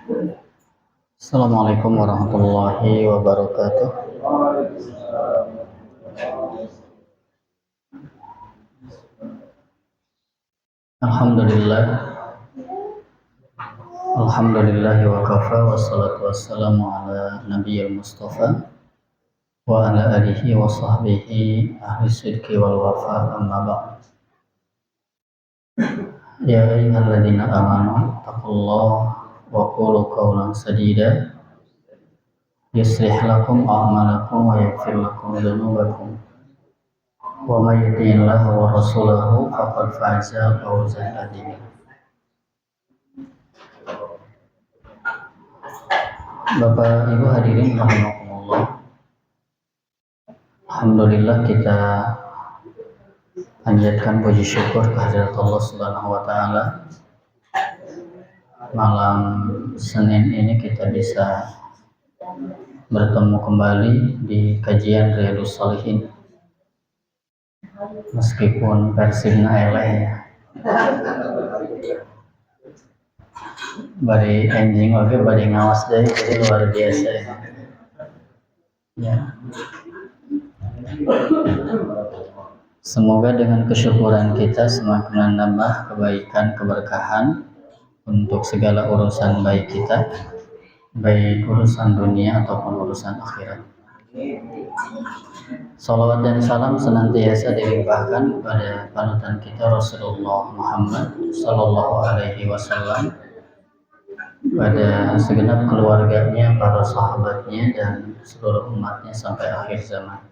Assalamualaikum warahmatullahi wabarakatuh. Alhamdulillah, alhamdulillahi wa kafa wassalatu wassalamu ala nabiyil mustafa wa ala alihi wa sahbihi ahli sidqi wal wafa amma ba'd. Ya ayyuhalladzina amanu taqullaha wa qulu qawlan sadida yuslih lakum a'malakum wa yaghfir lakum dhunubakum wa may yuti'illaha wa rasulahu faqad faza fawzan 'azima. Bapak Ibu hadirin rahimakumullah. Alhamdulillah kita panjatkan puji syukur kehadirat Allah Subhanahu wa taala. Malam Senin ini kita bisa bertemu kembali di kajian Riyadhus Shalihin. Meskipun versinya eleh ya. Bari anjing oke bari ngawas deui jadi luar biasa ya. Ya. Semoga dengan kesyukuran kita semakin menambah kebaikan keberkahan untuk segala urusan baik kita, baik urusan dunia ataupun urusan akhirat. Salawat dan salam senantiasa dilimpahkan kepada panutan kita Rasulullah Muhammad Sallallahu Alaihi Wasallam, pada segenap keluarganya, para sahabatnya, dan seluruh umatnya sampai akhir zaman.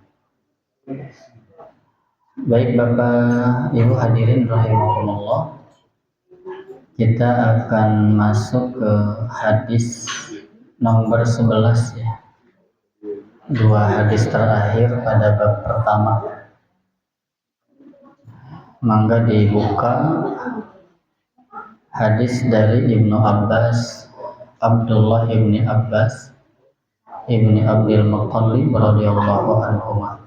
Baik Bapak Ibu hadirin rahimakumullah, kita akan masuk ke hadis nomor 11 ya. Dua hadis terakhir pada bab pertama. Mangga dibuka hadis dari Ibnu Abbas, Abdullah ibni Abbas ibni Abdul Muttalib radhiyallahu anhuma.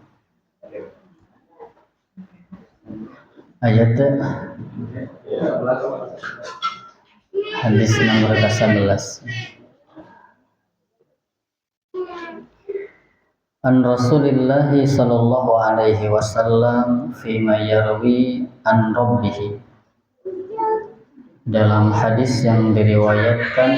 Ayat hadis nomor 11. An Rasulillah sallallahu alaihi wasallam fima yarwi an rabbih. Dalam hadis yang diriwayatkan,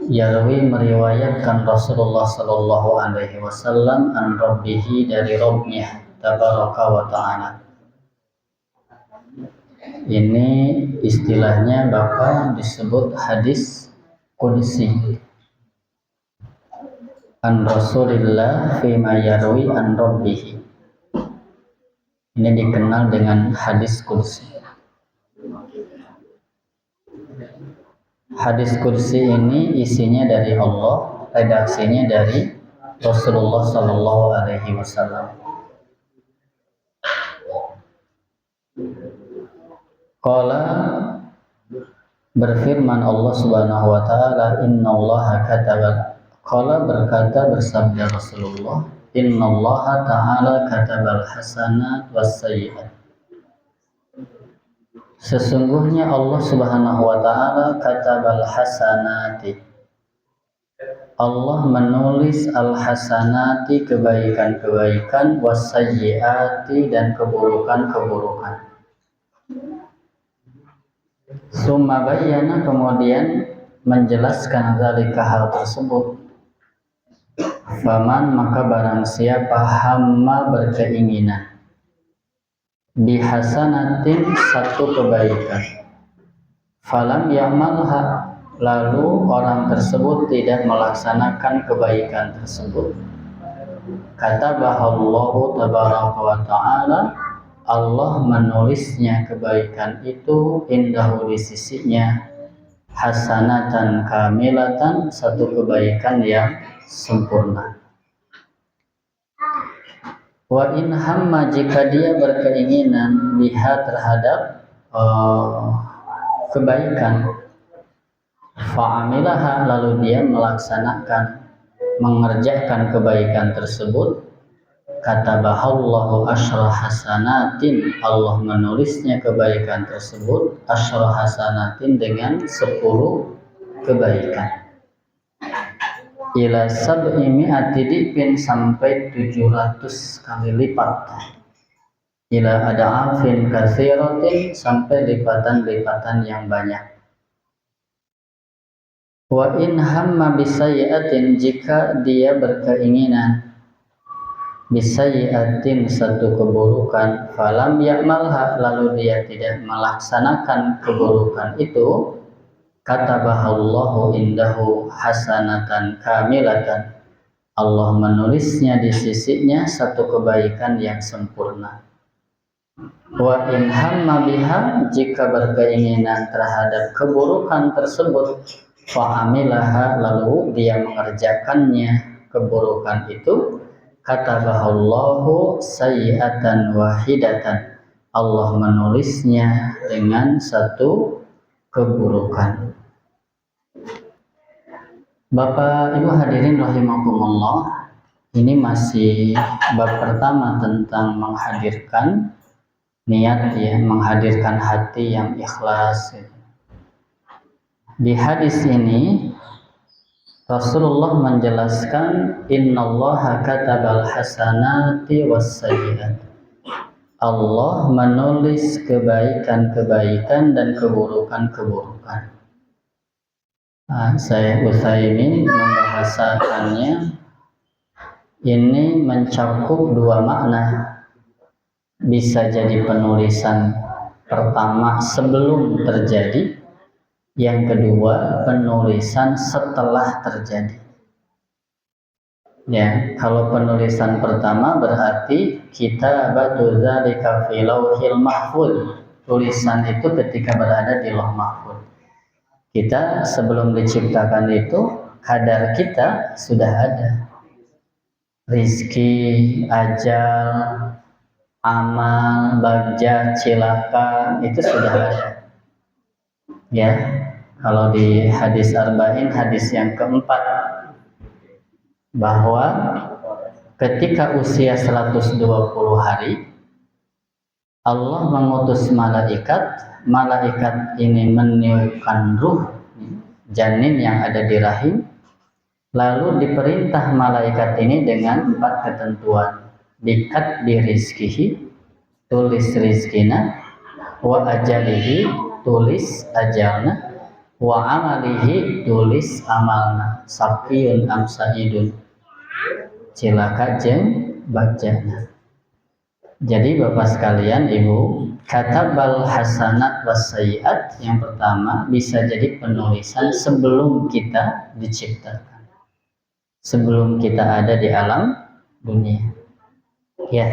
yarwi meriwayatkan Rasulullah sallallahu alaihi wasallam an rabbih, dari Rabbnya tabaraka wa ta'ala. Ini istilahnya Bapak disebut hadis qudsi. An Rasulillah fima yarwi an rabbih. Ini dikenal dengan hadis qudsi. Hadis qudsi ini isinya dari Allah, redaksinya dari Rasulullah sallallahu alaihi wasallam. Qala, berfirman Allah Subhanahu wa taala, innallaha kataba. Qala, berkata, bersabda Rasulullah, innallaha ta'ala katabal hasanat was sayyi'at. Sesungguhnya Allah Subhanahu wa taala katabal hasanati. Allah menulis al-hasanati, kebaikan-kebaikan, was sayyi'ati, dan keburukan-keburukan. Summa bayyana, kemudian menjelaskan zalika, hal tersebut. Faman, maka barang siapa, hamma, berkeinginan, bihasanatin, satu kebaikan, falam ya'malha, lalu orang tersebut tidak melaksanakan kebaikan tersebut, katabahallahu tabaraka wa ta'ala, Allah menulisnya kebaikan itu, indahu, di sisinya, hasanatan kamilatan, satu kebaikan yang sempurna. Wa in hamma, jika dia berkeinginan, biha, terhadap kebaikan, fa'amilaha, lalu dia melaksanakan, mengerjakan kebaikan tersebut, katabahallahu asyra hasanatin, Allah menulisnya kebaikan tersebut asyra hasanatin dengan 10 kebaikan, ila sab'i mi'ati dipin sampai 700 kali lipat, ila ada'afin katsiratin sampai lipatan-lipatan yang banyak. Wa in hamma bisayyi'atin, jika dia berkeinginan bisayyi'atin satu keburukan, falam ya'malha, lalu dia tidak melaksanakan keburukan itu, katabahallahu indahu hasanatan kamilatan, Allah menulisnya di sisinya satu kebaikan yang sempurna. Wa in hamma biha, jika berkeinginan terhadap keburukan tersebut, fa'amilaha, lalu dia mengerjakannya keburukan itu, katabahallahu sayyi'atan wahidatan, Allah menulisnya dengan satu keburukan. Bapak Ibu hadirin rahimakumullah, ini masih bab pertama tentang menghadirkan niat, ya, menghadirkan hati yang ikhlas. Di hadis ini Rasulullah menjelaskan innallaha katabal hasanati wassayyi'at, Allah menulis kebaikan-kebaikan dan keburukan-keburukan. Syekh Utsaimin membahasakannya, ini mencakup dua makna. Bisa jadi penulisan pertama sebelum terjadi, yang kedua penulisan setelah terjadi. Ya, kalau penulisan pertama berarti kita dzalika fi lauhil mahfuz. Tulisan itu ketika berada di lauh mahfuz. Kita sebelum diciptakan itu kadar kita sudah ada. Rizki, ajal, amal, bagja, cilaka, itu sudah ada. Ya, kalau di hadis arba'in, hadis yang keempat, bahwa ketika usia 120 hari Allah mengutus malaikat. Malaikat ini meniupkan ruh janin yang ada di rahim, lalu diperintah malaikat ini dengan 4 ketentuan. Bikat bi rizkihi, tulis rizkina, wa ajalihi, tulis ajalna, wa amalihi, tulis amalna, sakiyun am sa'idun, cilaka jeung bagjana. Jadi Bapak sekalian, Ibu, katabal hasanat wassayyi'at yang pertama bisa jadi penulisan sebelum kita diciptakan, sebelum kita ada di alam dunia. Ya,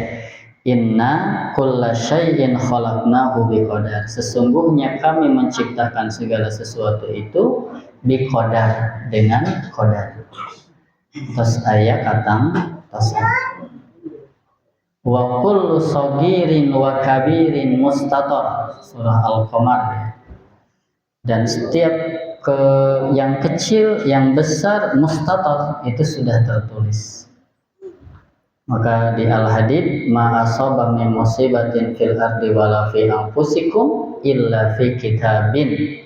inna kulla syai'in khalaqnahu biqadar, sesungguhnya kami menciptakan segala sesuatu itu biqadar, dengan qadar. Terus ayat katang terus wa kullu sagirin wa kabirin mustatar, surah Al-Qamar, ya. Dan setiap yang kecil, yang besar, mustatar, itu sudah tertulis. Maka di Al-Hadid, ma asaba min musibatin fil ardi wala fi anfusikum illa fi kitabin,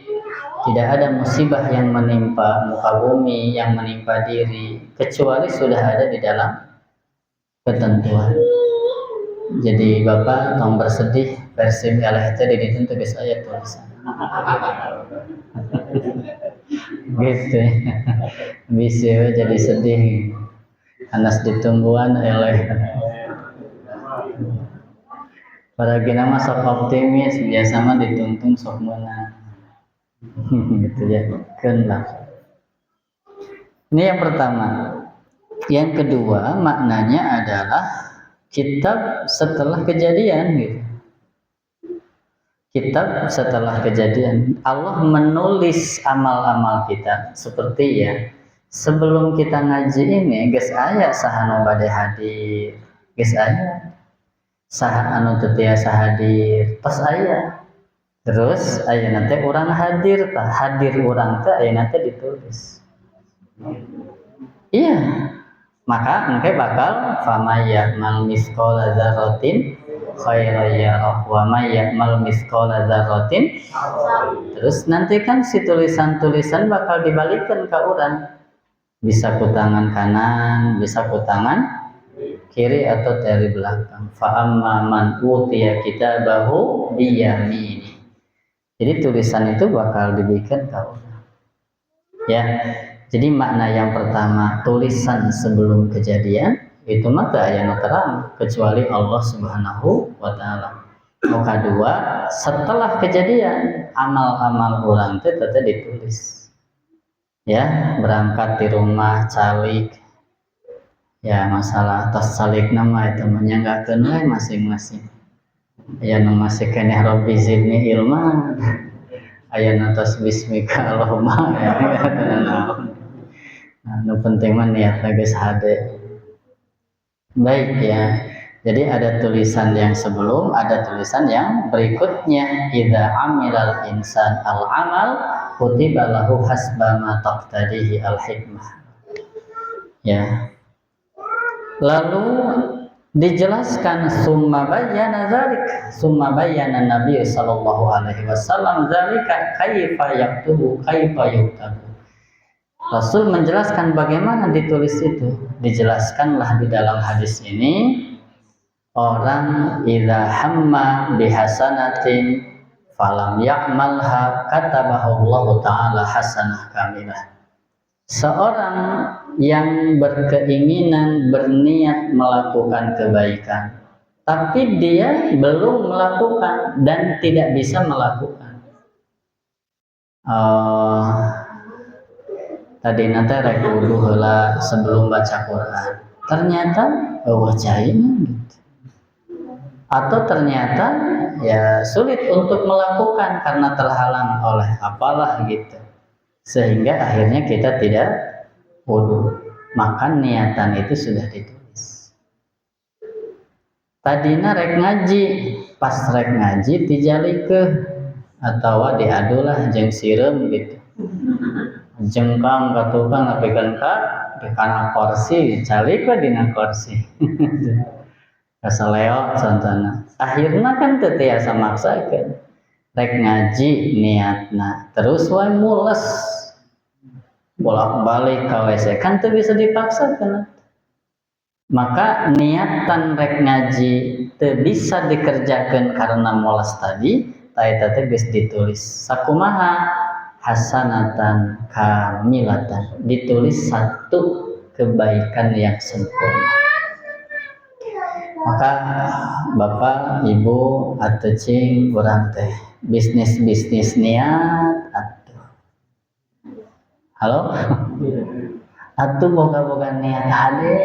tidak ada musibah yang menimpa muka bumi, yang menimpa diri, kecuali sudah ada di dalam ketentuan. Jadi Bapak tong bersedih versi LHT ditentu geus aya tulisan. Gitu. Bisa jadi sedih. Anas ditungguan eleh. Para gina mah sok optimis, biasa mah ditungtung sok meunang. Gitu ya. Kenlah. Ini yang pertama. Yang kedua maknanya adalah kitab setelah kejadian, gitu. Kitab setelah kejadian, Allah menulis amal-amal kita. Seperti, ya, sebelum kita ngaji ini geus aya saha nu bade hadir, geus aya saha anu teu tiasa hadir, tos aya. Terus ayeuna teh urang hadir, tah hadir urang teh ayeuna teh ditulis. Iya. maka engke bakal famay ya'mal misqala dzarratin khairan yarah wa may ya'mal misqala dzarratin. Terus nanti kan si tulisan-tulisan bakal dibalikkan ke urang, bisa ku tangan kanan, bisa ku tangan kiri atau dari belakang. Fa amma man utiya kitabahu biyamini. Jadi tulisan itu bakal dibikin ke urang. Ya. Jadi makna yang pertama, tulisan sebelum kejadian itu mah teu aya nu terang kecuali Allah Subhanahu wa taala. Nu kadua, setelah kejadian amal-amal urang teh teteh ditulis. Ya, berangkat di rumah calik. Ya, masalah tos calik nama itu menyanggakeun we masing-masing. Aya nu masih keneh Rabbi zidni ilma. Aya nu tos bismika Allahumma ya naon. Nah, nu penting mah niatna geus hade. Baik ya. Jadi ada tulisan yang sebelum, ada tulisan yang berikutnya. Idza amilal insan al-amal kutiba lahu hasba ma taqtadihi al-hikmah. Ya. Lalu dijelaskan summa bayyana dzalik, summa bayyana Nabi sallallahu alaihi wasallam dzalika kaifa yaktubu kaifa yuktabu. Rasul menjelaskan bagaimana ditulis itu. Dijelaskanlah di dalam hadis ini, orang idza hamma bihasanatin falam ya'malha katabahu Allah taala hasanah kamilah. Seorang yang berkeinginan berniat melakukan kebaikan tapi dia belum melakukan dan tidak bisa melakukan. Tadi nanti rek wudu heula sebelum baca Quran. Ternyata wajahnya gitu. Atau ternyata ya sulit untuk melakukan karena terhalang oleh apalah gitu. Sehingga akhirnya kita tidak wudu. Maka niatan itu sudah ditulis. Tadina rek ngaji, pas rek ngaji tijalikeun atawa diadulah jeung sireum gitu. Jengkang ka tukang napikeun ka di kana kursi calik we dina kursi. Kasaleo contohna. Akhirna kan teu tiasa maksakeun. Rek ngaji niatna terus wae mules. Bolak-balik ka WC kan teu bisa dipaksakeun. Maka niatan rek ngaji teu bisa dikerjakeun karena mules tadi, ta eta teh geus ditulis. Sakumaha? Hasanatan kamilatan, ditulis satu kebaikan yang sempurna. Maka Bapak, Ibu, atau cing urang teh bisnis niat atuh. Halo? Atuh boga-boga niat hade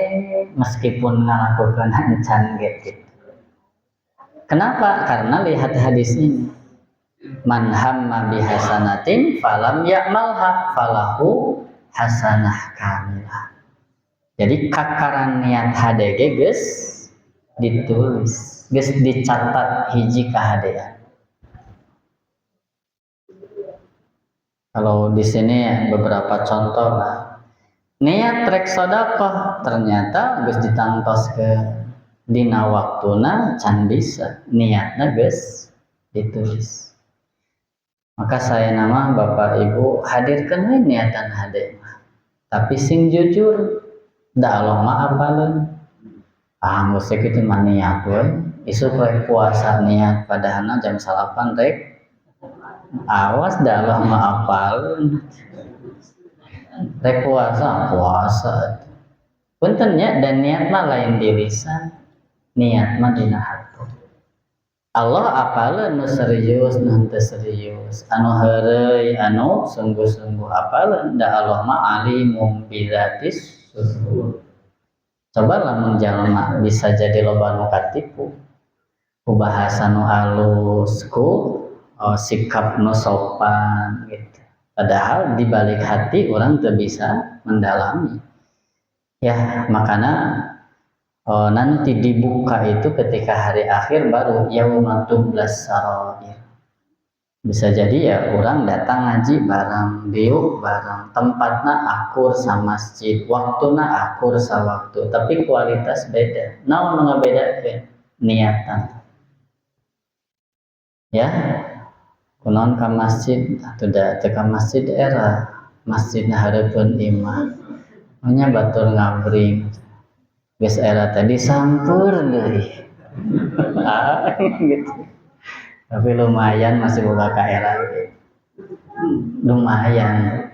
meskipun ngalakukeun encan gitu. Kenapa? Karena lihat hadis ini. Man hamma bihasanatin falam ya'malha falahu hasanah kamilah. Jadi kakaran niat HDG geus ditulis, geus dicatat hiji kahadean. Kalau di sini beberapa contoh lah. Niat rek sedekah ternyata geus ditangtos ke dina waktuna can bisa, niatna geus ditulis. Maka saya nama Bapak Ibu hadirkan we niatan hade. Tapi sing jujur, da Allah mah apaleun. Geus kitu mah niat we. Isuk rek puasa niat padahal jam 8 rek. Awas da Allah mah apaleun. Rek puasa. Punten nya dan niat mah lain di lisan, niat mah dina hati. Allah apaleun nu serius nu teu serius, anu heureuy anu sungguh-sungguh apaleun, da Allah mah alimum bizatis sudur. Coba lamun jalma bisa jadi loba nu katipu ku bahasa nu alus, ku sikap nu sopan gitu. Padahal di balik hati orang teu bisa mendalami. Ya, makana nanti dibuka itu ketika hari akhir baru yaumatublas sarair. Bisa jadi ya orang datang ngaji bareng diuk bareng tempatna akur sama masjid waktuna akur sawaktu tapi kualitas beda naon ngabedakeun niatan ya kunaon ka masjid atau da teu ka masjid era masjidna hareupeun imah nya batur ngabring geus era tadi sampur deui gitu tapi lumayan masih boga ka era lumayan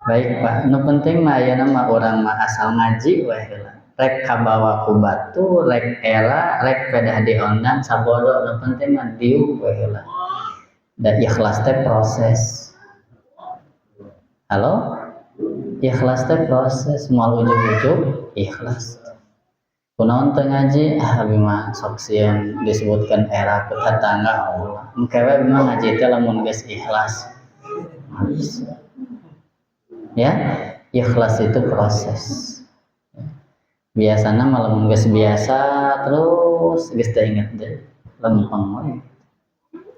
baik Pak nu penting mah ayeuna mah urang mah asal ngaji we heula rek kabawa ku batu rek era rek pedah diondang sabodo nu penting mah diuk we heula dan ikhlas teh proses halo ikhlas teh proses moal ujug-ujug ikhlas kunaon teu ngaji abi mah sok sieun disebutkan era tetangga Allah engke we mah ngaji teh lamun geus ikhlas ya ikhlas itu proses biasanya malah geus biasa terus geus teu inget deh lempeng we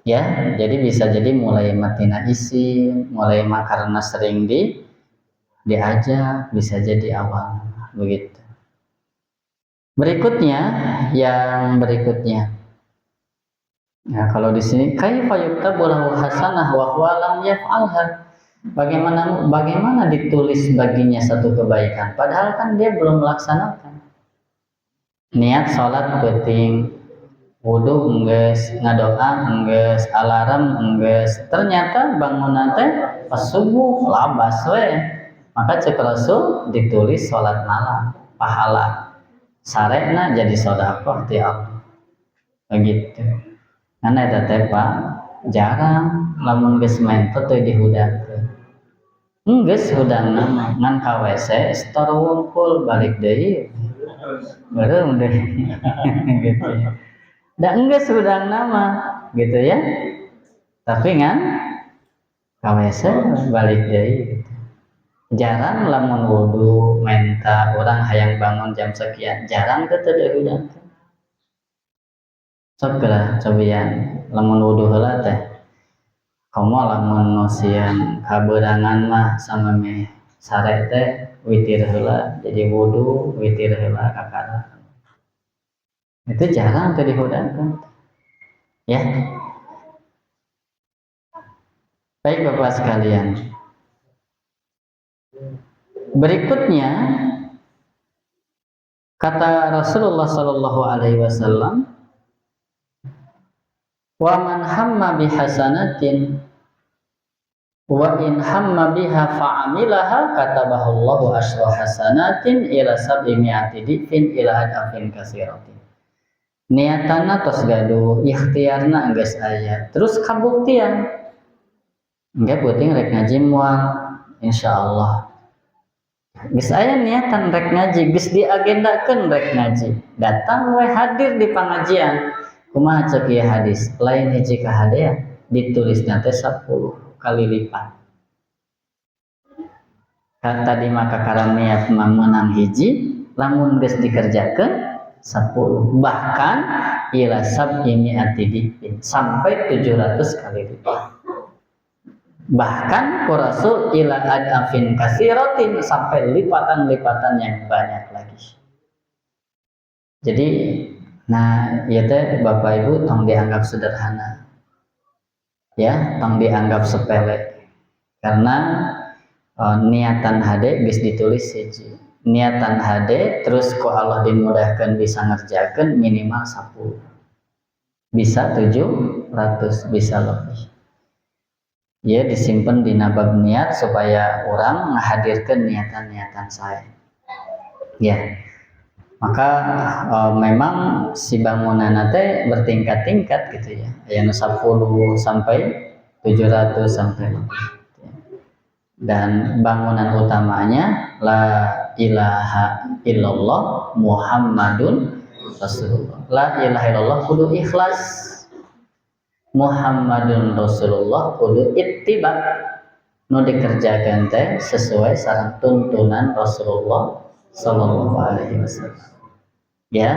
ya jadi bisa jadi mulai matina isin mulai mah karena sering diajak bisa jadi awal begitu berikutnya yang berikutnya nah kalau di sini kaifa yuktabu lahu hasanah wa huwa lam yaf'alha bagaimana ditulis baginya satu kebaikan padahal kan dia belum melaksanakan niat salat penting wudu enggeus ngadoa enggeus alarm enggeus ternyata bangunan teh pas subuh labas we maka cek Rasul ditulis salat malam pahala sarena jadi sedekah ti Allah begitu karena eta teh Pak jarang lamun geus mentot teh dihudakeun enggeus hudang nama ngan ka WC store wungkul balik deui beureum deui gitu ya da enggeus hudang nama gitu ya tapi ngan ka WC balik deui gitu. Jarang lamun wudu menta orang hayang bangun jam sekian jarang teh teu dihudakeun sok lah cobian lamun wudu heula teh komo lamun nosian kaberangan mah sama me sare teh witir heula jadi wudu witir heula kakara itu jarang teh dihudakeun ya baik Bapak sekalian berikutnya kata Rasulullah Shallallahu Alaihi Wasallam wa man hamma bihasanatin wa in hamma biha fa'amilaha katabahu Allahu asyra hasanatin ila sab'i mi'ati difin ila adafin katsiratin niatanna tos gaduh ikhtiarna geus aya terus kabuktian engke penting rek ngaji moal insyaallah geus aya niatan rek ngaji geus diagendakeun rek ngaji datang we hadir di pengajian kumaha ceuk ieu hadis lain hiji kahadean ditulisna teh 10 kali lipat kan tadi maka karena niat menang hiji lamun geus dikerjakeun 10 bahkan ila sab'i mi'ati difin sampai 700 kali lipat bahkan Rasul ila adafin katsiratin sampai lipatan-lipatan yang banyak lagi jadi nah ieu teh Bapak Ibu tong dianggap sederhana ya tong dianggap sepele karena niatan hade geus ditulis hiji niatan hade terus ku Allah dimudahkan bisa ngerjakeun minimal 10 bisa 700 bisa lebih ya disimpan di nabab niat supaya orang menghadirkan niatan-niatan saya ya maka memang si bangunan teh bertingkat-tingkat gitu ya yang 10 sampai 700 sampai lebih dan bangunan utamanya la ilaha illallah Muhammadun Rasulullah la ilaha illallah kudu ikhlas Muhammadun Rasulullah kudu ittiba nu dikerjakan teh sesuai sareng tuntunan Rasulullah Sallallahu Alaihi Wasallam ya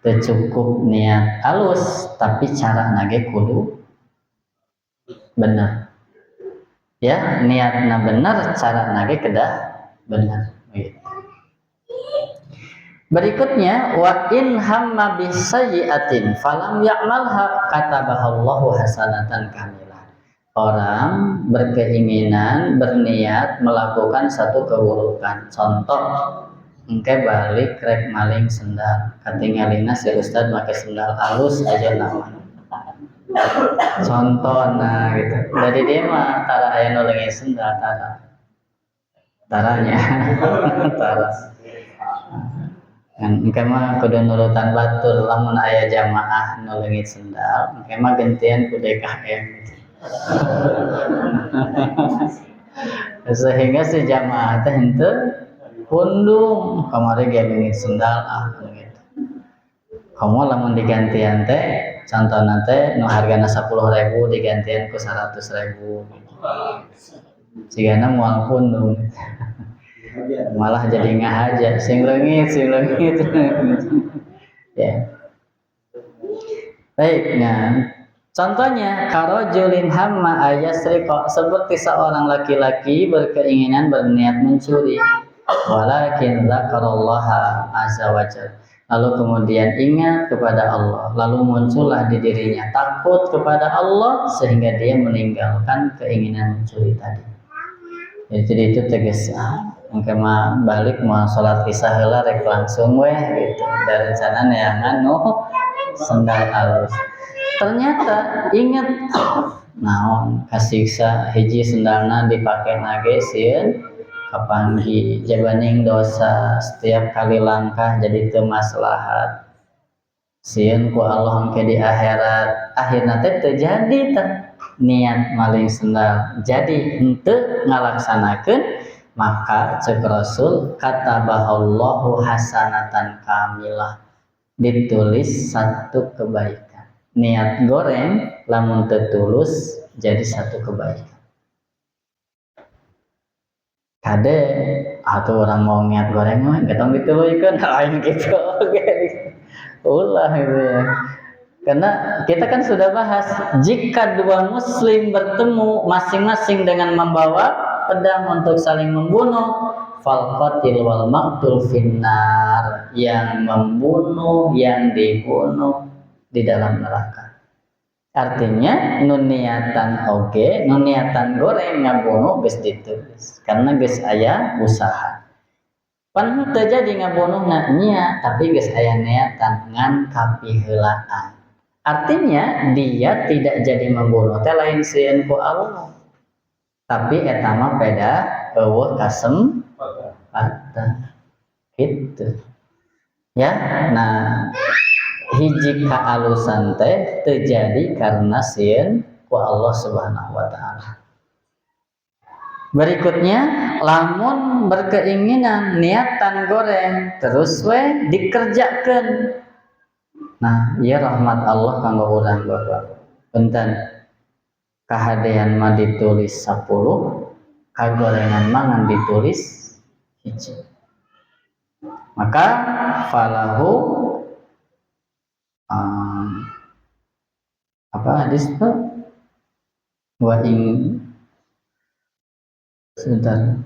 teu cukup niat alus tapi cara nage kudu benar. Ya, niatna benar, cara nage kedah benar. Gitu. Berikutnya wa in hamma bisayyi'atin falam ya'malha katabahallahu hasanatan kamilah. Orang berkeinginan, berniat melakukan satu keburukan. Contoh, engke balik rek maling sendal. Katingalina si Ustad make sendal halus aja namanya. Contoh nah gitu. Dari dia mah tara aya nu leungit sendal taranya. Tara. Kan engke mah kudu nurutan batur lamun aya jamaah nu leungit sendal, engke mah gantian ku DKM. Sehingga si jamaah teh henteu pundung kamari ge leungit sendal gitu. Kamu lamun digantian teh contohna teh nu hargana 10.000 digantian ku 100.000 sigana moal pundung malah jadi ngahaja sing leungit ya. Baik, nah contohnya karojulin hamma ayasriqa, seperti seorang laki-laki berkeinginan berniat mencuri walakin dzakarallaha azza wajalla, lalu kemudian ingat kepada Allah, lalu muncullah di dirinya takut kepada Allah sehingga dia meninggalkan keinginan mencuri tadi. Ya, jadi itu tegas engke mah balik mau salat isya heula rek langsung we gitu. Dan rencana neangan sendal alus. Ternyata ingat naon kasiksa hiji sendalna dipake nage sieun kapanggi jabaning dosa setiap kali langkah jadi teu maslahat sieun ku Allah engke di akhirat akhirna teh teu jadi teh niat maling sendal jadi henteu ngalaksanakeun, maka cek Rasul katabahallahu hasanatan kamilah, ditulis satu kebaikan. Niat goreng lamun tertulus jadi satu kebaikan. Kade atau orang mau niat goreng mah getong dituluykeun lain gitu. Ulah gitu ya. Karena kita kan sudah bahas jika dua muslim bertemu masing-masing dengan membawa pedang untuk saling membunuh, fal qatil wal maqtul finnar, yang membunuh yang dibunuh di dalam neraka. Artinya nuniatan oge, nuniatan goreng ngabunuh geus ditulis karena geus aya usaha. Pan teu jadi ngabunuhna nya, tapi geus aya niatan ngan kapiheulaan. Artinya dia tidak jadi membunuh teh lain sieun ku Allah. Tapi eta mah beda eueuh kasempatan. Gitu. Ya, nah hiji kaalusan teh terjadi karena sieun ku Allah Subhanahu wa taala. Berikutnya, lamun berkeinginan niatan goreng terus we dikerjakeun. Nah, ieu rahmat Allah kanggo urang Bapak. Punten kahadean mah ditulis 10, kagorengan mah ngan ditulis hiji. Maka falahu apa hadis itu? Wa ing sebentar.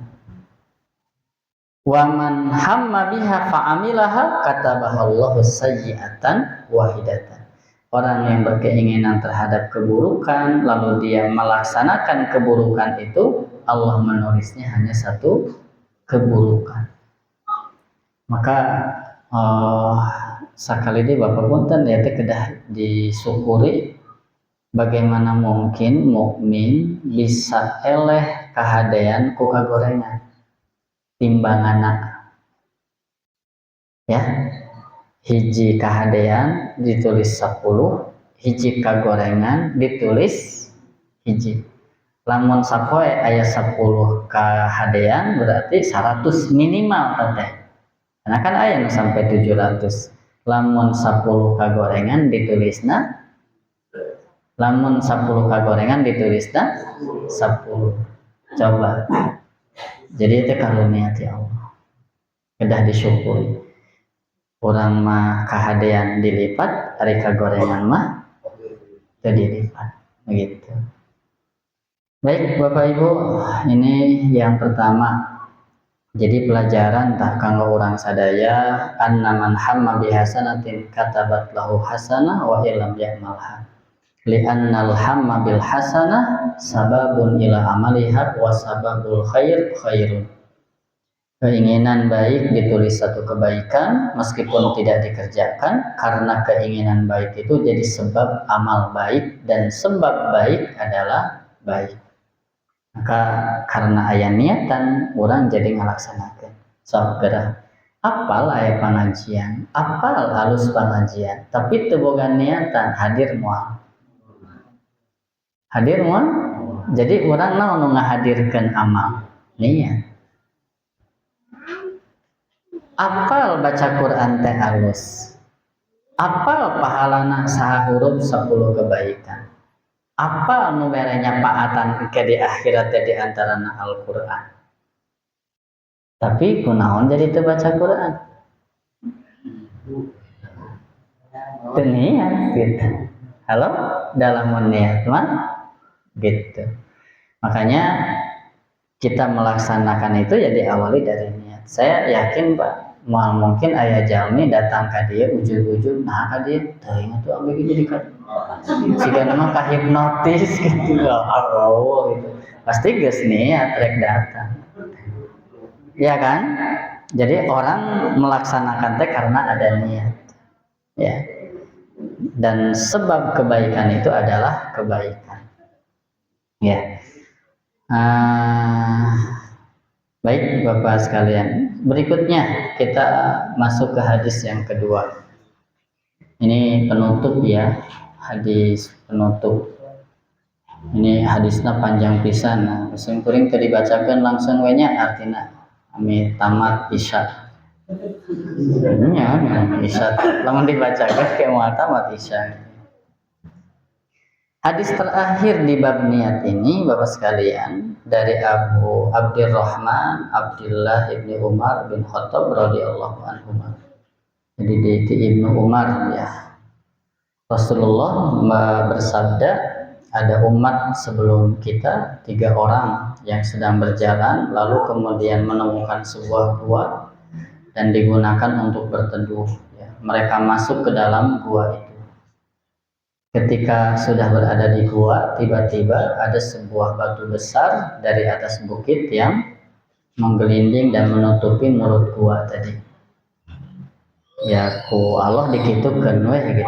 Wa man hamma biha fa'amilaha katabahallahu sayyi'atan wahidatan. Orang yang berkeinginan terhadap keburukan lalu dia melaksanakan keburukan itu, Allah menulisnya hanya satu keburukan. Maka sakali deui Bapak punten ya teh kedah disyukuri bagaimana mungkin mukmin bisa eleh kahadean ku kagorengan timbanganna ya, hiji kahadean ditulis 10, hiji kagorengan ditulis hiji. Lamun sapoe aya 10 kahadean berarti 100 minimal teh. Karena kan aya nu sampai 700. Lamun 10 kagorengan ditulisna 10. Coba. Jadi itu karunia ti Allah. Kedah disyukuri. Urang mah kahadean dilipat, ari kagorengan mah teu dilipat. Begitu. Baik Bapak Ibu, ini yang pertama. Jadi pelajaran tah kanggo urang sadaya anna man hamma bihasanatin katabat lahu hasanah wa illam ya'malha. Li'annal hamma bil hasanah sababun ila amaliha wa sababul khair khairun. Keinginan baik ditulis satu kebaikan meskipun tidak dikerjakan, karena keinginan baik itu jadi sebab amal baik dan sebab baik adalah baik. Maka karena aya niatan orang jadi ngalaksanakeun. Sabgera apal aya pengajian, apal halus pengajian, tapi teu boga niatan hadir moal. Hadir moal. Jadi orang naon nu ngahadirkeun amal? Niat. Apal baca Quran teh halus. Apal pahalana saha huruf 10 kebaikan. Apa nu mere nyapaatan ke di akhirat di antarana Al-Qur'an. Tapi kunaon jadi teu baca Quran? Teu niat gitu. Halo, dalam niat mah gitu. Makanya kita melaksanakan itu ya diawali dari niat. Saya yakin Pak, mungkin aya jalmi datang ka dieu ujug-ujug nah ka dieu teuing atuh abdi jadi ka siga nama ka hipnotis gitu. Oh gitu. Pasti geus niat rek datang. Ya kan? Jadi orang melaksanakan teh karena ada niat. Ya. Dan sebab kebaikan itu adalah kebaikan. Ya. Baik Bapak sekalian, berikutnya kita masuk ke hadis yang kedua. Ini penutup ya, hadis penutup. Ini hadisnya panjang pisan. Nah, mesin kuring teu dibacakeun langsung we nya artina ami tamat isya. Nya isya lamun dibacakeun ke moal tamat isya. Hadis terakhir di bab niat ini Bapak sekalian dari Abu Abdurrahman Abdullah ibni Umar bin Khattab radhiyallahu anhu. Jadi di Ibnu Umar ya. Rasulullah bersabda, ada umat sebelum kita 3 orang yang sedang berjalan lalu kemudian menemukan sebuah gua dan digunakan untuk berteduh. Ya. Mereka masuk ke dalam gua itu. Ketika sudah berada di gua, tiba-tiba ada sebuah batu besar dari atas bukit yang menggelinding dan menutupi mulut gua tadi. Ya ku Allah dikitukeun we gitu.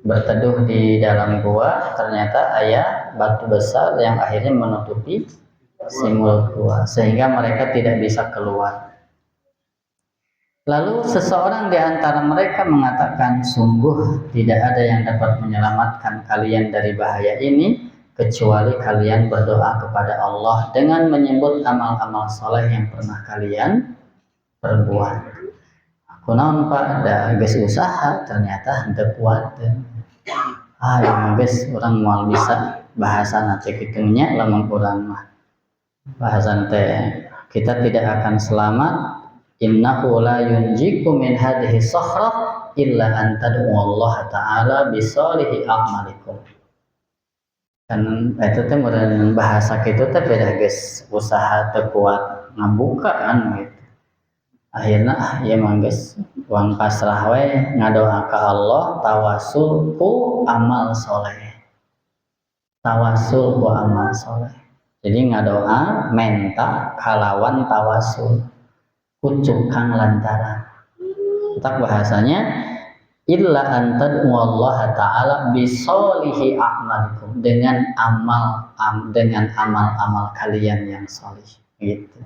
Berteduh di dalam gua, ternyata aya batu besar yang akhirnya menutupi si mulut gua sehingga mereka tidak bisa keluar. Lalu seseorang di antara mereka mengatakan, sungguh tidak ada yang dapat menyelamatkan kalian dari bahaya ini kecuali kalian berdoa kepada Allah dengan menyebut amal-amal soleh yang pernah kalian perbuat. Kunaon Pak, ada geus usaha ternyata henteu kuat. Ya geus urang moal bisa bahasa nanti kitunya lamun urang mah. Bahasan teh kita tidak akan selamat. Innahu la yunjikum min hadhihi sakhrah illa an tad'u Allah ta'ala bisalihi a'malikum. Kan itu teh meureun bahasa kitu teh beda geus usaha teu kuat ngabuka kan gitu. Akhirna ya mah geus uang pasrah we ngadoa ka Allah tawasul ku amal soleh. Tawasul ku amal soleh. Jadi ngadoa menta kalawan tawasul. Kucuk kang lantaran. Tak bahasanya illa antad Allah taala bisolihi a'malikum dengan amal-amal kalian yang solih gitu.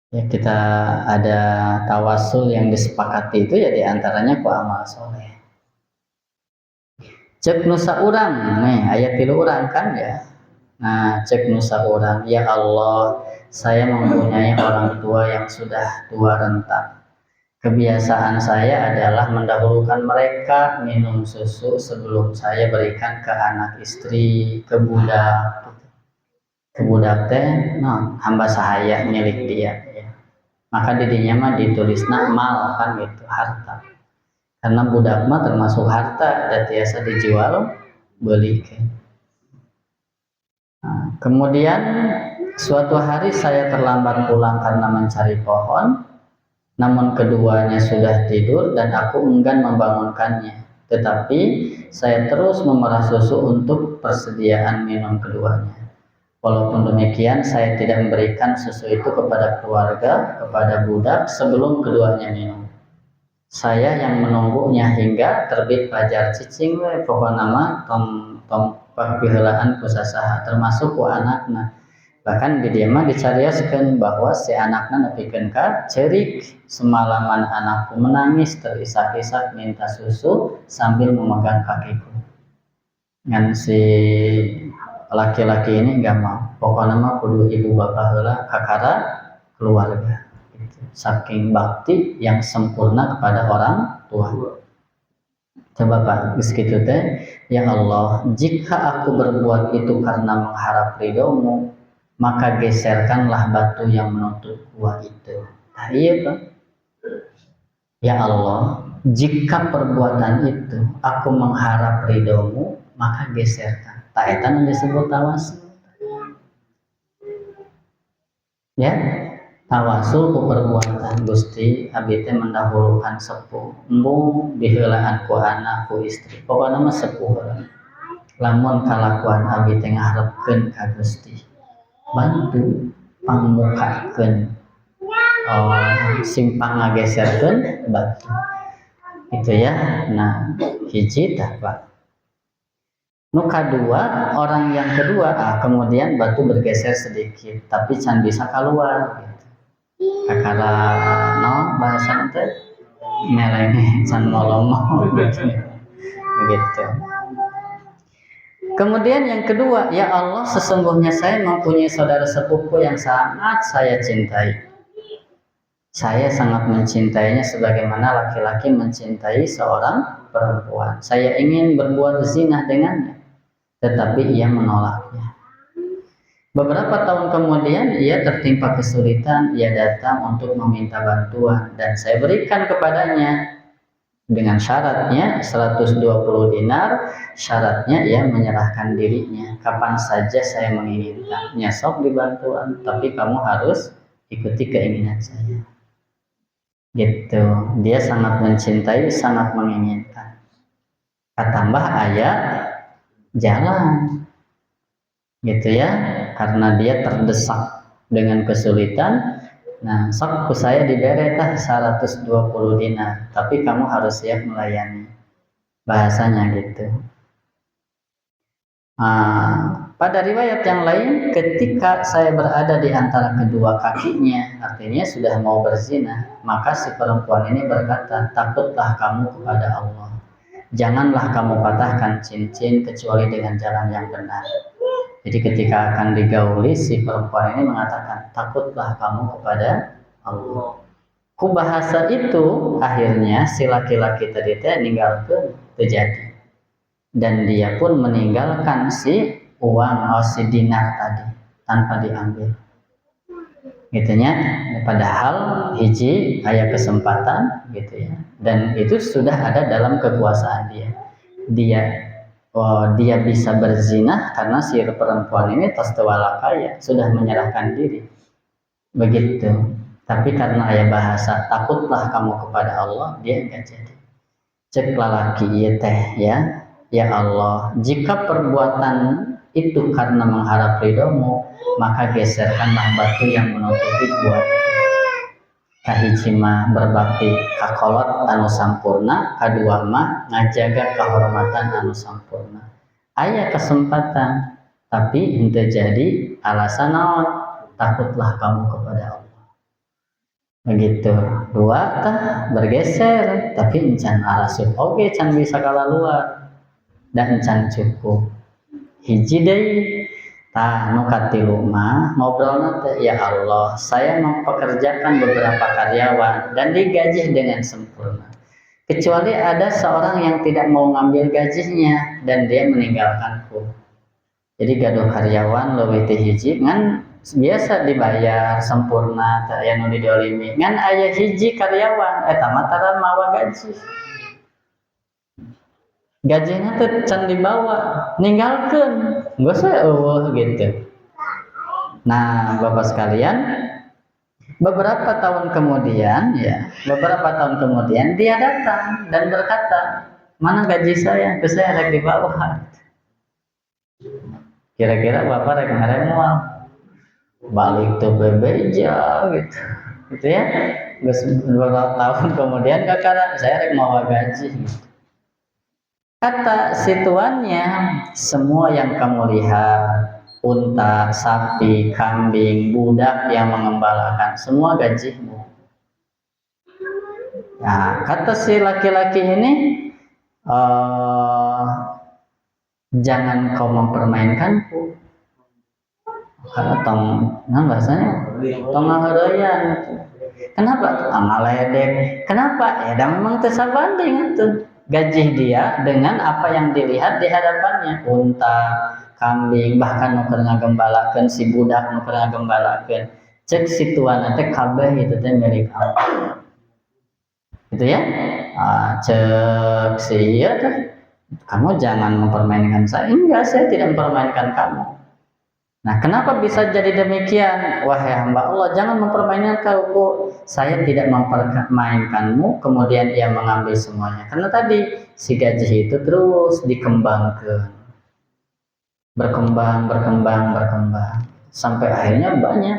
Ya kita ada tawasul yang disepakati itu ya diantaranya ku amal soleh. Cek nusa urang, ayat 3 urang kan ya. Nah cek nusa urang, ya Allah, saya mempunyai orang tua yang sudah tua renta. Kebiasaan saya adalah mendahulukan mereka minum susu sebelum saya berikan ke anak istri, ke budak. Ke budak teh, hamba sahaya milik dia. Ya. Maka didinya mah ditulisna mal kan gitu, harta. Karena budak mah termasuk harta dan biasa dijual beli. Kemudian suatu hari saya terlambat pulang karena mencari pohon, namun keduanya sudah tidur dan aku enggan membangunkannya. Tetapi saya terus memerah susu untuk persediaan minum keduanya. Walaupun demikian, saya tidak memberikan susu itu kepada keluarga, kepada budak sebelum keduanya minum. Saya yang menunggunya hingga terbit fajar cicing pohon nama tom pageulaan kusasaha termasuk ku anakna. Bahkan di dieu mah dicarioskeun bahwa si anakna nepikeun ka ceurik, semalaman anakku menangis terisak-isak minta susu sambil memegang kakiku. Ngan si laki-laki ini enggak mau. Pokoknya mah kudu ibu bapak heula kakara keluarga. Saking bakti yang sempurna kepada orang tua. Coba Pak, begitu teh, ya Allah, jika aku berbuat itu karena mengharap ridhomu, maka geserkanlah batu yang menutup gua itu. Nah, iya Pak. Ya Allah, jika perbuatan itu aku mengharap ridhomu, maka geserkan. Tak etan disebut tawasul. Ya, tawasul ku perbuatan Gusti abdi teh mendahulukan sepuh embung diheulaan ku anak ku istri pokona mah sepuh lamun kalakuan abdi teh ngaharepkeun ka Gusti bantu pangmukakeun simpang ngageserkeun batu itu ya. Nah hiji tah Pak. Nu kadua, orang yang kedua kemudian batu bergeser sedikit tapi can bisa keluar gitu. Kakara no bahasa teh meleng can ngolomo gitu. Begitu. Kemudian yang kedua, ya Allah, sesungguhnya saya mempunyai saudara sepupu yang sangat saya cintai. Saya sangat mencintainya sebagaimana laki-laki mencintai seorang perempuan. Saya ingin berbuat zina dengannya, tetapi ia menolaknya. Beberapa tahun kemudian ia tertimpa kesulitan, ia datang untuk meminta bantuan dan saya berikan kepadanya dengan syaratnya 120 dinar, syaratnya ia menyerahkan dirinya kapan saja saya menginginkannya. Sok dibantuan, tapi kamu harus ikuti keinginan saya. Gitu. Dia sangat mencintai, sangat menginginkan. Katambah ayah jalan. Gitu ya, karena dia terdesak dengan kesulitan. Nah, sok ku saya diberi tah 120 dinar, tapi kamu harus siap melayani. Bahasanya gitu. Pada riwayat yang lain, ketika saya berada di antara kedua kakinya, artinya sudah mau berzina, maka si perempuan ini berkata, takutlah kamu kepada Allah. Janganlah kamu patahkan cincin kecuali dengan jalan yang benar. Jadi ketika akan digauli, si perempuan ini mengatakan, takutlah kamu kepada Allah. Ku bahasa itu akhirnya si laki-laki tadi teh ninggalkeun terjadi. Dan dia pun meninggalkan si uang si dinar tadi tanpa diambil. Gitunya, padahal hiji aya kesempatan gitu ya. Dan itu sudah ada dalam kekuasaan dia. Dia bisa berzina karena si perempuan ini tos teu kaya, sudah menyerahkan diri. Begitu. Tapi karena aya bahasa takutlah kamu kepada Allah, dia enggak jadi. Cek lalaki ieu teh ya. Ya Allah, jika perbuatan itu karena mengharap ridhomu, maka geserkanlah batu yang menutupi gua. Kahiji mah berbakti kakolot anu sampurna, kadua mah ngajaga kehormatan anu sampurna. Aya kesempatan, tapi henteu jadi alasan naon, takutlah kamu kepada Allah. Begitu. Dua tah bergeser, tapi encan arasup oge can bisa kalaluar dan encan cukup. Hiji deui tah nu katilu mah ngobrolna teh, ya Allah, saya mempekerjakan beberapa karyawan dan digaji dengan sempurna. Kecuali ada seorang yang tidak mau ngambil gajinya dan dia meninggalkanku. Jadi gaduh karyawan leuwih teh hiji ngan biasa dibayar sempurna teh aya nu didolimi. Ngan aya hiji karyawan eta mah tara mawa gaji. Gajinya tuh can dibawa, ninggalkan, nggak usah gitu. Nah, Bapak sekalian, beberapa tahun kemudian dia datang dan berkata, mana gaji saya? Ke saya rek dibawa. Kira-kira Bapak rek ngeremual, balik ke bebeja gitu. Gitu ya. Beberapa tahun kemudian kakak saya rek mau gaji. Kata situannya, semua yang kamu lihat, unta, sapi, kambing, budak yang mengembalakan, semua gajimu. Nah, kata si laki-laki ini, jangan kau mempermainkanku. Karena nah bahasanya, tong ngaharayan. Kenapa tuh? Amaledek. Kenapa? Ya, dan memang tersabanding itu. Gaji dia dengan apa yang dilihat di hadapannya. Unta, kambing, bahkan nuker ngagembalakeun si budak nuker ngagembalakeun. Cek situan teh kabeh itu teh milik Allah. Gitu ya. Cek si ya teh. Kamu jangan mempermainkan saya. Enggak, saya tidak mempermainkan kamu. Nah, kenapa bisa jadi demikian? Wahai hamba Allah, jangan mempermainkan aku. Saya tidak mempermainkanmu, kemudian ia mengambil semuanya. Karena tadi si gaji itu terus dikembangkan. Berkembang, sampai akhirnya banyak.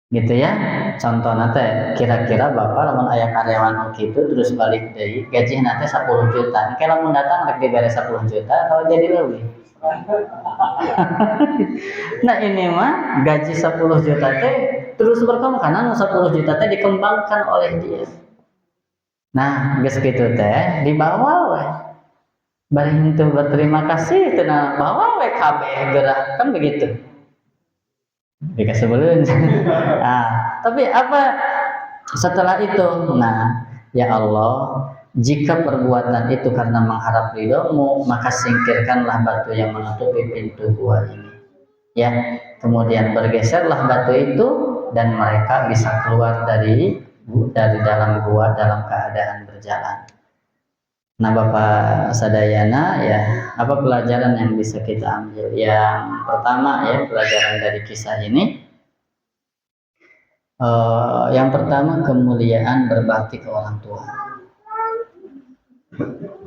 Gitu ya. Contoh nate, kira-kira Bapak lamun aya karyawan gitu terus balik deui, gaji nate 10 juta. Engke lamun datang rek dibere 10 juta atau jadi lebih. Nah ini mah gaji 10 juta teh terus berkembang karena 10 juta teh dikembangkan oleh dia. Nah geus kitu teh dibawa we. Bari henteu berterima kasih teu bawa we kabeh gerak kan begitu. Dikasih sebelum. Nah, tapi apa setelah itu? Nah, ya Allah, jika perbuatan itu karena mengharap ridhomu, maka singkirkanlah batu yang menutupi pintu gua ini. Ya, kemudian bergeserlah batu itu dan mereka bisa keluar dari dalam gua dalam keadaan berjalan. Nah, Bapak Sadayana, ya, apa pelajaran yang bisa kita ambil? Yang pertama ya, pelajaran dari kisah ini. Yang pertama, kemuliaan berbakti ke orang tua.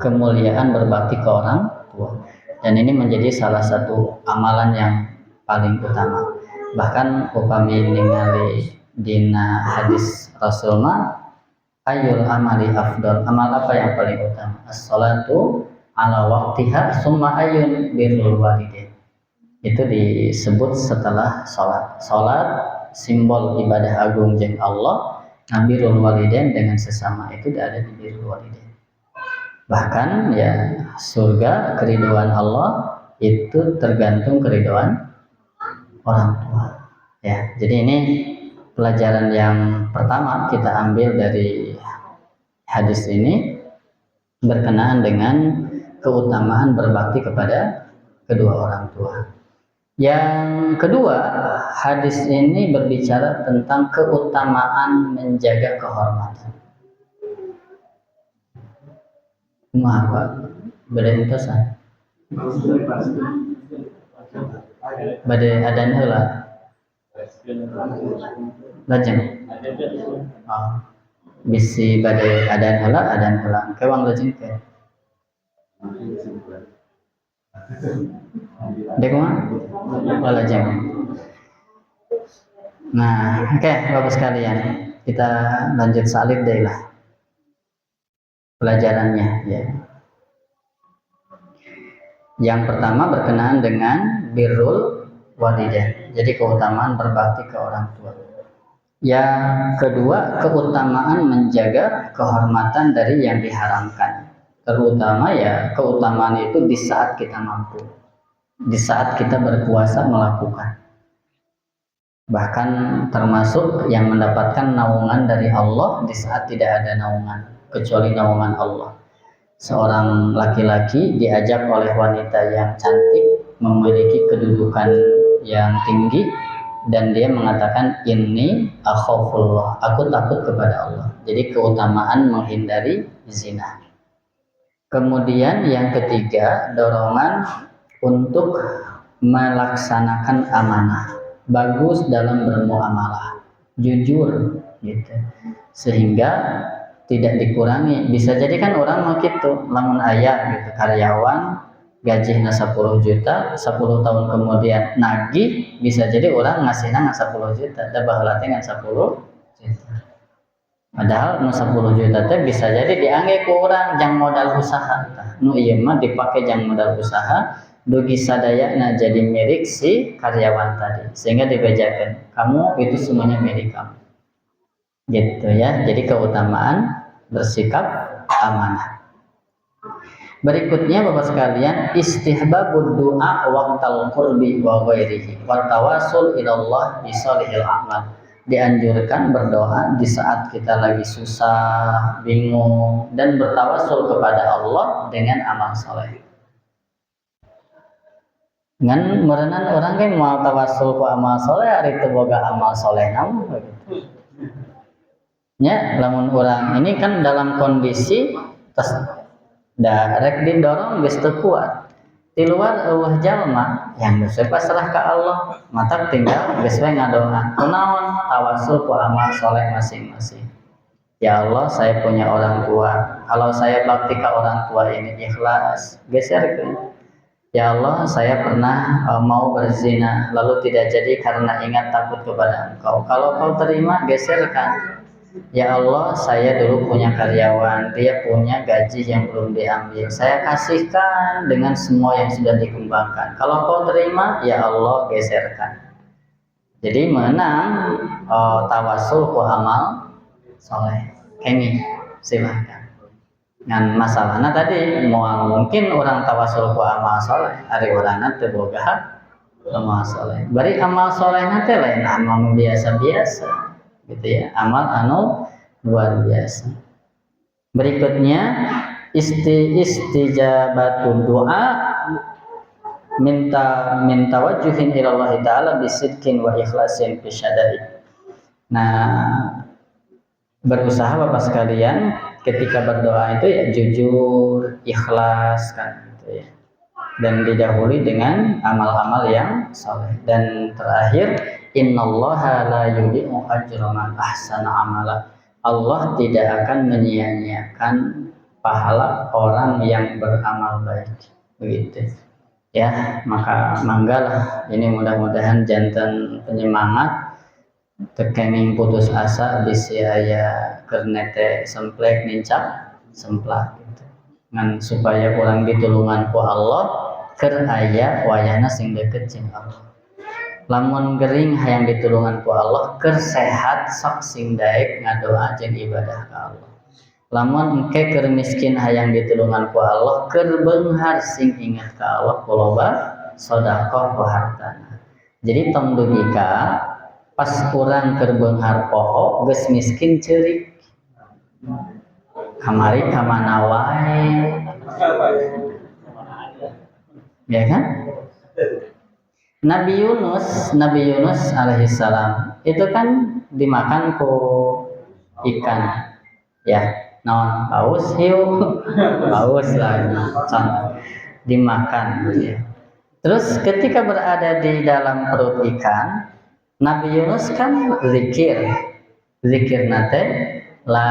Kemuliaan berbakti ke orang tua. Dan ini menjadi salah satu amalan yang paling utama. Bahkan upami ningali dina hadis Rasulullah, ayul amali afdal, amal apa yang paling utama? As-salatu ala waqtiha summa ayun birrul walidain. Itu disebut setelah salat. Salat simbol ibadah agung jeung Allah, birrul walidain dengan sesama itu ada di birrul walidain. Bahkan ya surga keridhaan Allah itu tergantung keridhaan orang tua. Ya, jadi ini pelajaran yang pertama kita ambil dari hadis ini berkenaan dengan keutamaan berbakti kepada kedua orang tua. Yang kedua, hadis ini berbicara tentang keutamaan menjaga kehormatan. Apa? Beda intosan. Bade adan heula. Lajeng. Bisi bade adan heula kewang lajeng ke. Dek mah lajeng. Nah, oke, Bapak sekalian, kita lanjut salib deh lah pelajarannya ya. Yang pertama berkenaan dengan birrul walidain. Jadi keutamaan berbakti ke orang tua. Yang kedua, keutamaan menjaga kehormatan dari yang diharamkan. Terutama ya keutamaan itu di saat kita mampu, di saat kita berkuasa melakukan. Bahkan termasuk yang mendapatkan naungan dari Allah di saat tidak ada naungan kecuali naungan Allah. Seorang laki-laki diajak oleh wanita yang cantik, memiliki kedudukan yang tinggi, dan dia mengatakan inni akhafullah, aku takut kepada Allah. Jadi keutamaan menghindari zina. Kemudian yang ketiga, dorongan untuk melaksanakan amanah, bagus dalam bermuamalah, jujur gitu, sehingga tidak dikurangi. Bisa jadi kan orang mau gitu, lamun aya gitu karyawan gajinya 10 juta, 10 tahun kemudian nagih, bisa jadi orang ngasihnya 10 juta, da baheula teh 10 juta. Padahal nu 10 juta teh bisa jadi diangge ku urang jang modal usaha. Nu ieu mah dipake jang modal usaha, dugi sadayana jadi milik si karyawan tadi. Sehingga dibejakeun, kamu itu semuanya milik kamu. Gitu ya. Jadi keutamaan bersikap amanah. Berikutnya Bapak sekalian, istihbabud du'a waqtal qurbi wa ghairihi wa tawassul ilallah bi shalihil a'mal. Dianjurkan berdoa di saat kita lagi susah, bingung, dan bertawasul kepada Allah dengan amal soleh. Ngan merenan orang kan mau tawasul ku amal soleh, hari itu boga amal soleh namun begitu. Ya, lamun orang ini kan dalam kondisi tes rek didorong geus teu kuat. Di luar eueuh jalma yang geus pasrah ka Allah, mata tinggal geus we ngadoa. Kunaon tawasul ku amal soleh masing-masing. Ya Allah, saya punya orang tua. Kalau saya bakti ke orang tua ini ikhlas, geserkeun. Ya Allah, saya pernah mau berzina, lalu tidak jadi karena ingat takut kepada Engkau. Kalau Kau terima, geserkan. Ya Allah, saya dulu punya karyawan, dia punya gaji yang belum diambil. Saya kasihkan dengan semua yang sudah dikembangkan. Kalau Kau terima, ya Allah, geserkan. Jadi menang tawasul ku amal soleh. Ini silahkan. Ngan masalahnya tadi mau mungkin orang tawasul ku amal soleh, hari orangna teu boga amal soleh. Bari amal solehna teh lain amal biasa-biasa. Gitu ya, amal anu luar biasa. Berikutnya istijabatul doa, minta wajuhin ilallah ta'ala bisidkin wa ikhlasin fi syada'i. Nah, berusaha Bapak sekalian ketika berdoa itu ya jujur, ikhlas kan gitu ya. Dan didahului dengan amal-amal yang saleh. Dan terakhir, innallaha la yudhi'u ajra man ahsana amala. Allah tidak akan menyia-nyiakan pahala orang yang beramal baik. Begitu. Ya, maka manggalah ini mudah-mudahan janten penyemangat tekening putus asa bisi aya kernete semplek nincak semplak gitu. Ngan supaya orang ditulungan ku Allah keur aya wayahna sing deukeut jeung Allah. Lamun gering hayang ditulungan ku Allah keur sehat sok sing daek ngadoa jeung ibadah ka Allah. Lamun engke keur miskin hayang ditulungan ku Allah keur beunghar sing ingat ka Allah kuloba sedekah ku hartana. Jadi tong dugika pas urang keur beunghar poho geus miskin ceurik. Kamari ka mana wae. Ya kan? Nabi Yunus alaihissalam itu kan dimakan ku ikan. Ya, naon paus hiu. Paus lagi dimakan ya. Terus ketika berada di dalam perut ikan, Nabi Yunus kan zikir nate la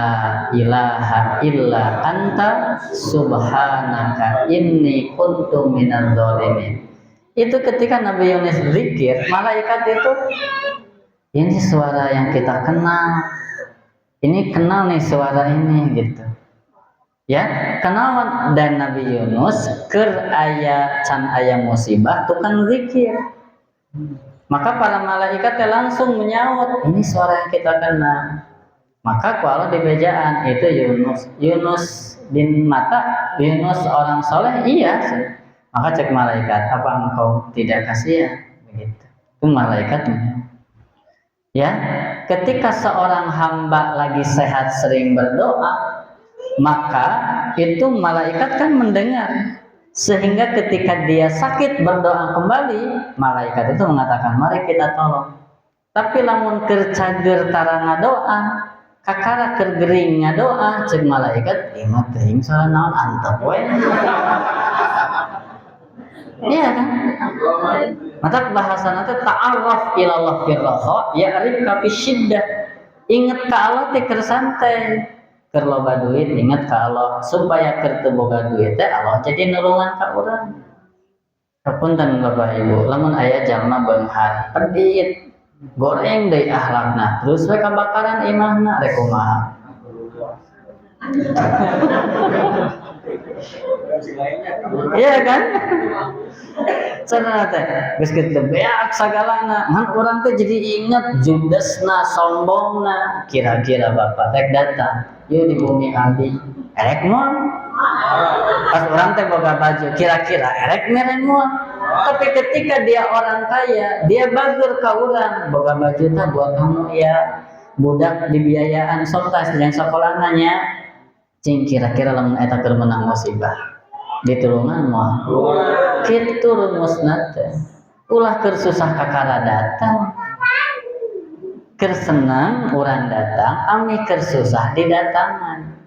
ilaha illa anta subhanaka inni kuntu minadz dzalimin. Itu ketika Nabi Yunus zikir, malaikat itu ini suara yang kita kenal. Ini kenal nih suara ini gitu. Ya, kenal dan Nabi Yunus keur aya can aya musibah tukang zikir. Maka para malaikat langsung menyaut, ini suara yang kita kenal. Maka kalau di bejaan itu Yunus bin Matta, Yunus orang soleh, iya. Maka cek malaikat, apa engkau tidak kasihan? Begitu. Itu malaikatnya. Ya, ketika seorang hamba lagi sehat sering berdoa, maka itu malaikat kan mendengar. Sehingga ketika dia sakit berdoa kembali, malaikat itu mengatakan, mari kita tolong. Tapi lamun keur cager tara ngadoa, kakara keur gering ngadoa ceuk malaikat ieu mah teuing soal naon antep we. Iya kan? Mata bahasana teh ta'arraf ila Allah fir raha ya'rifka fi syiddah. Ingat ka Allah teh keur santai. Keur loba duit ingat ka Allah supaya keur teu boga duit teh Allah jadi nulungan ka urang. Sapunten Bapak Ibu, lamun aya jalma beunghar, pedit, goreng deui akhlakna, terus we kabakaran imahna rek kumaha. Iya kan? Cenah teh geus kitu beak sagalana. Ngan urang teh jadi inget judesna, sombongna. Kira-kira Bapak rek datang, yeuh di bumi abdi, erek moal. Pas orang teh boga baju, kira-kira erek mere moal. Tapi ketika dia orang kaya, dia bager ka urang, boga baju teh buat kamu ya. Budak dibiayaan sok tas jeung sakolana nya. Cing kira-kira lamun eta keur menang musibah ditulungan moal kitu rumusna teh ulah keur susah kakara datang keur senang urang datang ami keur susah didatangan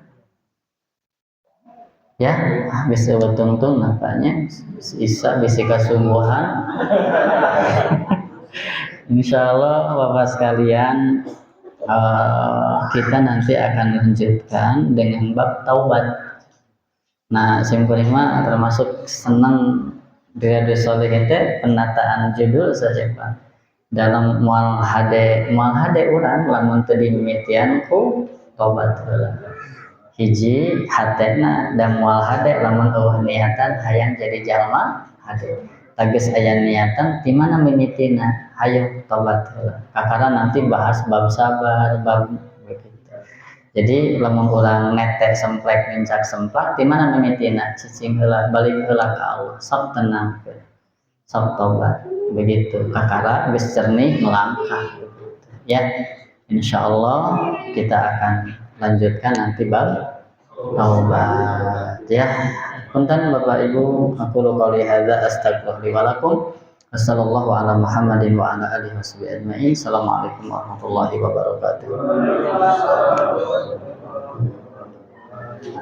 ya bisa betung-tung nampaknya bisa kasungguhan. Insyaallah Bapak sekalian kita nanti akan lanjutkan dengan bab taubat. Nah, simkuring mah termasuk senang Riyadhus Shalihin teh penataan judul saja Pak. Dalam mual hade urang lamun teu dimimitian ku taubat heula. Hiji hatena da mual hade lamun eueuh niatan hayang jadi jalma hade. Tegas aya niatan di mana mimitina hayu tobat heula. Kakara nanti bahas bab sabar, bab begitu. Jadi lamun urang netek semplek mincak semplak di mana mimitina cicing heula balik heula ka Allah. Sok tenang. Sok tobat. Begitu. Kakara geus cernih melangkah begitu. Ya. Insyaallah kita akan lanjutkan nanti bab taubat ya. Punten Bapak Ibu, aku qouli hadza astaghfirullahi wa lakum. Wassallallahu ala Muhammadin wa ala alihi washabihi ajmain. Assalamualaikum warahmatullahi wabarakatuh.